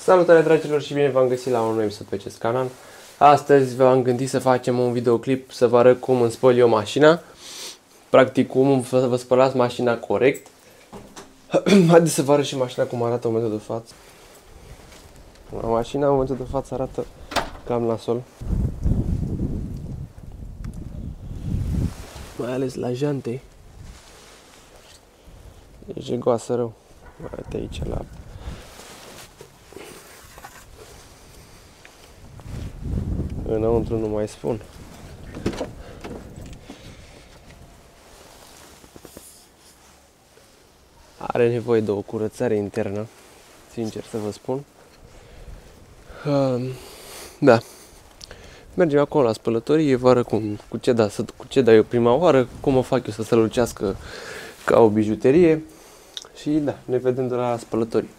Salutare dragilor și bine v-am găsit la un nou episod pe acest canal. Astăzi v-am gândit să facem un videoclip să vă arăt cum îmi spăl eu mașina. Practic cum vă spălați mașina corect. Haideți să vă arăt și mașina cum arată în momentul de față. Mașina în momentul de față arată cam nasol. Mai ales la jante. E jegoasă rău. Uite aici la... Înăuntru nu mai spun. Are nevoie de o curățare internă, sincer să vă spun. Da. Mergem acolo la spălătorie, vă arăt cu ce dau eu prima oară, cum o fac eu să se lucească ca o bijuterie. Și da, ne vedem de la spălătorie.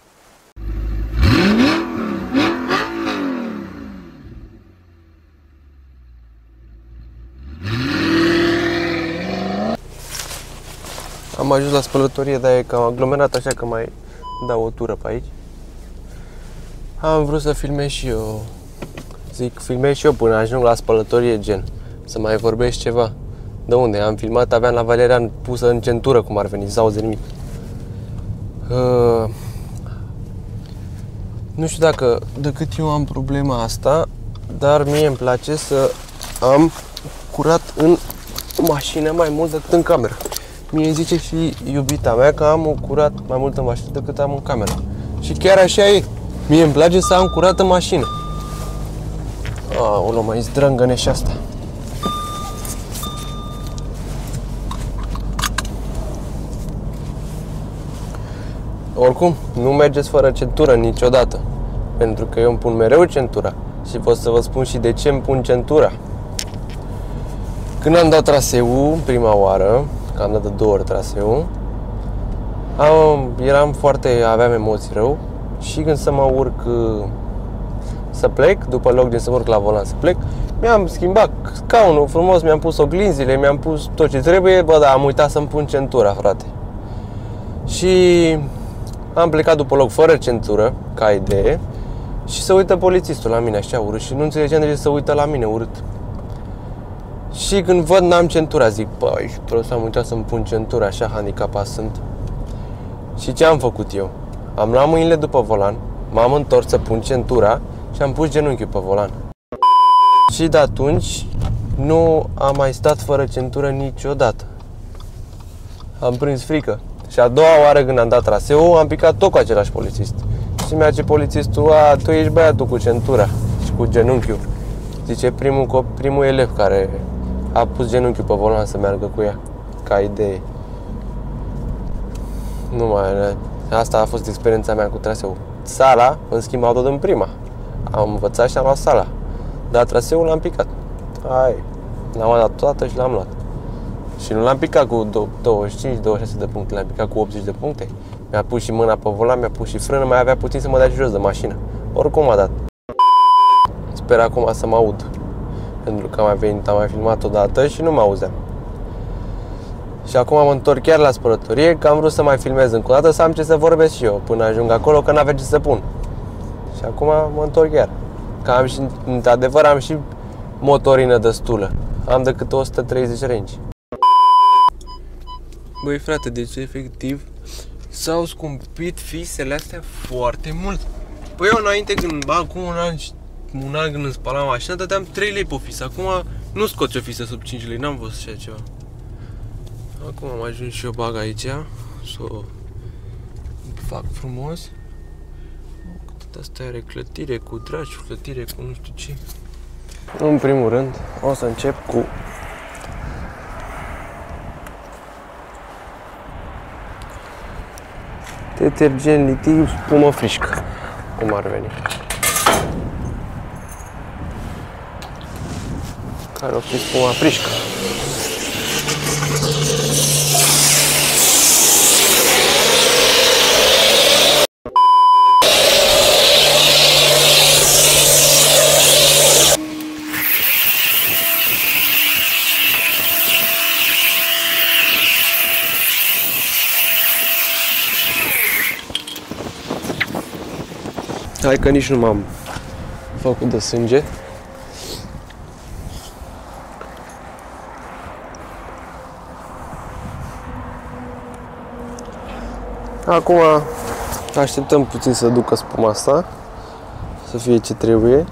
Am ajuns la spălătorie, dar e cam aglomerat, așa că mai dau o tură pe aici. Am vrut să filmez și eu, filmez și eu până ajung la spălătorie, gen, să mai vorbesc ceva. De unde? Am filmat, aveam la Valerian pusă în centură, cum ar veni, sau de nimic. Nu știu dacă de cât eu am problema asta, dar mie îmi place să am curat în mașină mai mult decât în cameră. Mie zice și iubita mea că am curat mai mult în mașină decât am în cameră. Și chiar așa e. Mie îmi place să am curat în mașină. Aoleu, mai zdrângăne și asta. Oricum, nu mergeți fără centură niciodată. Pentru că eu îmi pun mereu centura. Și pot să vă spun și de ce îmi pun centura. Când am dat traseul prima oară, că am dat de 2 ori traseul, aveam emoții rău. Și când să mă urc să plec, după loc să mă urc la volan să plec, mi-am schimbat scaunul frumos, mi-am pus oglinzile, mi-am pus tot ce trebuie. Bă, da, am uitat să-mi pun centura, frate. Și am plecat după loc fără centură, ca idee. Și se uită polițistul la mine așa urât. Și nu înțelegeam de ce se uită la mine urât. Și când văd n-am centura, zic, păi, prost, am uitat să-mi pun centura, așa handicapat sunt. Și ce am făcut eu? Am luat mâinile după volan, m-am întors să pun centura și am pus genunchiul pe volan. Și de atunci nu am mai stat fără centură niciodată. Am prins frică. Și a doua oară când am dat traseul, am picat tot cu același polițist. Și mi-a zis polițistul, tu ești băiatul cu centura și cu genunchiul. Zice, primul elev care a pus genunchiul pe volan să meargă cu ea, ca idee. Asta a fost experiența mea cu traseul. Sala, în schimb, am dat în prima. Am învățat și am luat sala. Dar traseul l-am picat. L-am dat toată și l-am luat. Și nu l-am picat cu 25-26 de puncte, l-am picat cu 80 de puncte. Mi-a pus și mâna pe volan, mi-a pus și frână, mai avea puțin să mă dea jos de mașină. Oricum a dat. Sper acum să mă aud. Pentru că am mai filmat odată și nu mă auzeam. Și acum mă întorc chiar la spălătorie, că am vrut să mai filmez încă o dată, să am ce să vorbesc și eu până ajung acolo, că n-avea ce să pun. Și acum mă întorc chiar. Că am și, într-adevăr, am și motorină destulă. Am decât 130 range. Băi frate, deci efectiv s-au scumpit fisele astea foarte mult. Păi eu înainte acum un an când îmi spălam mașina, dădeam 3 lei pe fisă. Acum nu scoți o fisă sub 5 lei, n-am văzut așa ceva. Acum am ajuns și eu bag aici, să o fac frumos. Cât asta are clătire cu dragi, clătire cu nu știu ce. În primul rând o să încep cu detergent litiv spumă frișcă, cum ar veni. Care o fi spuma frișcă. Hai că nici nu m-am făcut de sânge. Acum așteptăm puțin să ducă spuma asta, să fie ce trebuie.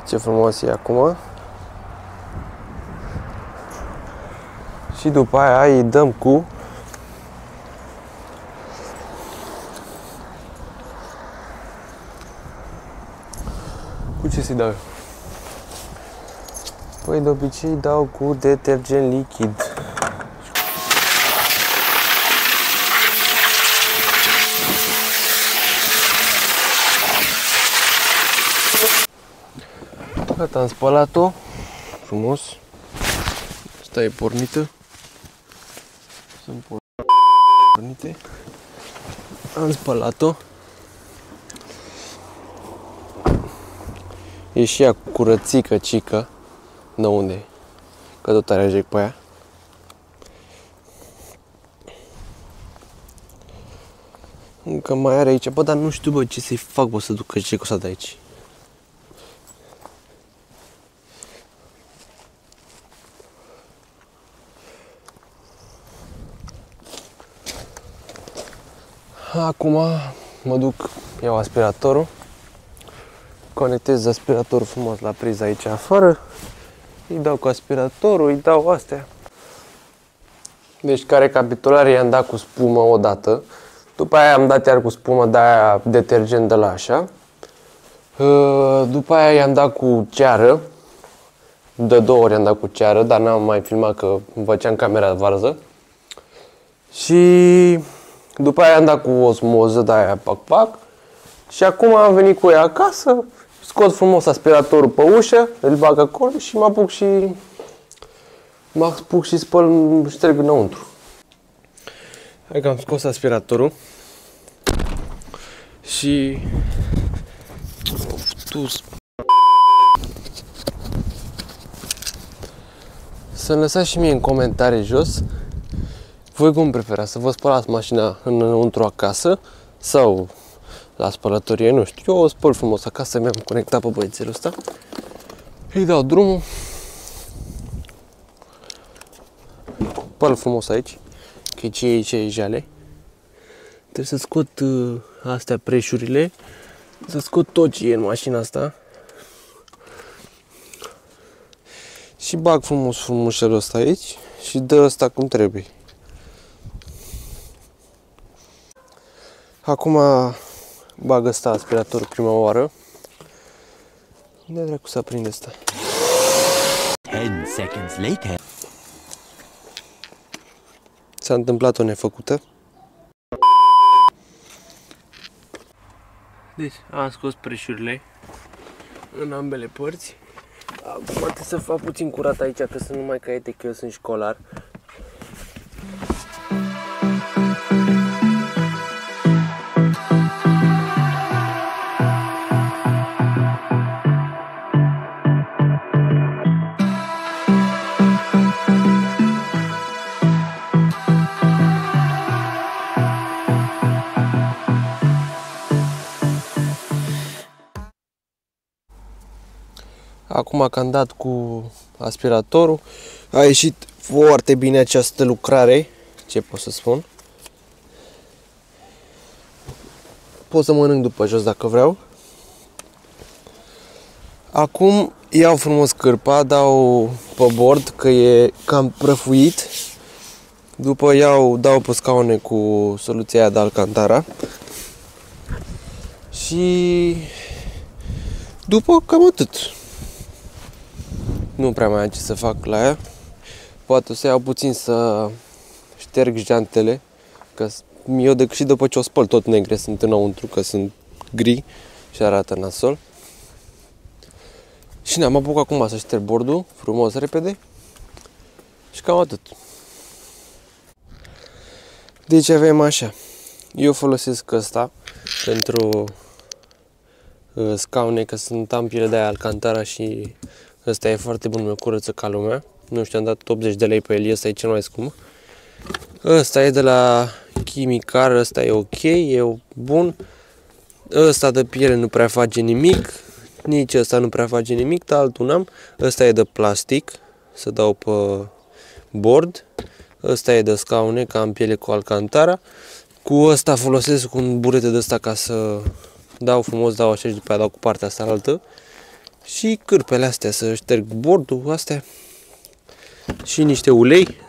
Ce frumos e acum. Și după aia îi dăm cu ce să-i dau? Păi de obicei dau cu detergent lichid. Gata, am spălat-o frumos. Asta e pornită. Sunt pornite. Am spălat-o. E și ea curățică, cică. De unde? Că tot are jec pe aia. Încă mai are aici. Bă, dar nu știu, bă, ce să-i fac, bă, să ducă jecul ăsta de aici. Acum mă duc, iau aspiratorul, conectez aspiratorul frumos la priza aici afară, îi dau cu aspiratorul, îi dau astea. Deci ca recapitulare i-am dat cu spumă o dată, după aia am dat iar cu spumă de aia detergent de la așa, după aia i-am dat cu ceară, de 2 ori i-am dat cu ceară, dar n-am mai filmat că îmi făceam camera de varză. Și după aia am dat cu osmoză de aia pac-pac și acum am venit cu ea acasă, scot frumos aspiratorul pe ușă, îl bag acolo și mă apuc și spăl, șterg înăuntru. Hai că am scos aspiratorul și să-mi lăsați și mie în comentarii jos voi cum preferați, să vă spălați mașina înăuntru acasă sau la spălătorie, nu știu. Eu o spăl frumos acasă, mi-am conectat pe băiețelul ăsta. Îi dau drumul. Spăl frumos aici, că ce e jale. Trebuie să scot astea preșurile, să scot tot ce e în mașina asta. Și bag frumușelul ăsta aici și dă ăsta cum trebuie. Acum bag ăsta aspiratorul prima oară. Unde dracu să aprinde ăsta? 10 seconds later. S-a întâmplat o nefăcută. Deci am scos preșurile în ambele părți. Acum trebuie să fac puțin curat aici, că sunt numai caiete, că eu sunt școlar. Acum că am dat cu aspiratorul, a ieșit foarte bine această lucrare, ce pot să spun. Pot să mănânc după jos dacă vreau. Acum iau frumos cârpa, dau pe bord că e cam prăfuit. După dau pe scaune cu soluția aia de Alcantara. Și după cam atât. Nu prea mai am ce să fac la ea. Poate o să iau puțin să șterg jantele, că eu și după ce o spăl tot negre sunt înăuntru, că sunt gri și arată nasol. Și ne-am apucat acum să șterg bordul frumos, repede. Și cam atât. Deci avem așa. Eu folosesc ăsta pentru scaune, că sunt ampile de aia Alcantara și ăsta e foarte bun, mă curăță ca lumea. Nu știu, am dat 80 de lei pe el, ăsta e cel mai scump. Ăsta e de la Chimicar, ăsta e ok, e bun. Ăsta de piele nu prea face nimic, nici ăsta nu prea face nimic, dar altul n-am. Ăsta e de plastic, să dau pe bord. Ăsta e de scaune, că am piele cu alcantara. Cu ăsta folosesc un burete de ăsta ca să dau frumos, dau așa și după aia dau cu partea asta altă. Și cârpele astea, să șterg bordul, astea. Și niște ulei.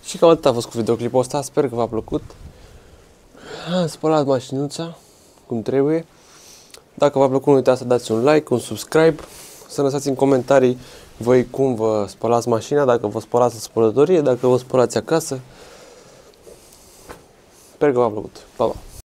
Și cam atât a fost cu videoclipul ăsta, sper că v-a plăcut. Am spălat mașinuța cum trebuie. Dacă v-a plăcut, nu uitați să dați un like, un subscribe, să lăsați în comentarii voi cum vă spălați mașina, dacă vă spălați în spălătorie, dacă vă spălați acasă. Sper că v-a plăcut. Pa, pa!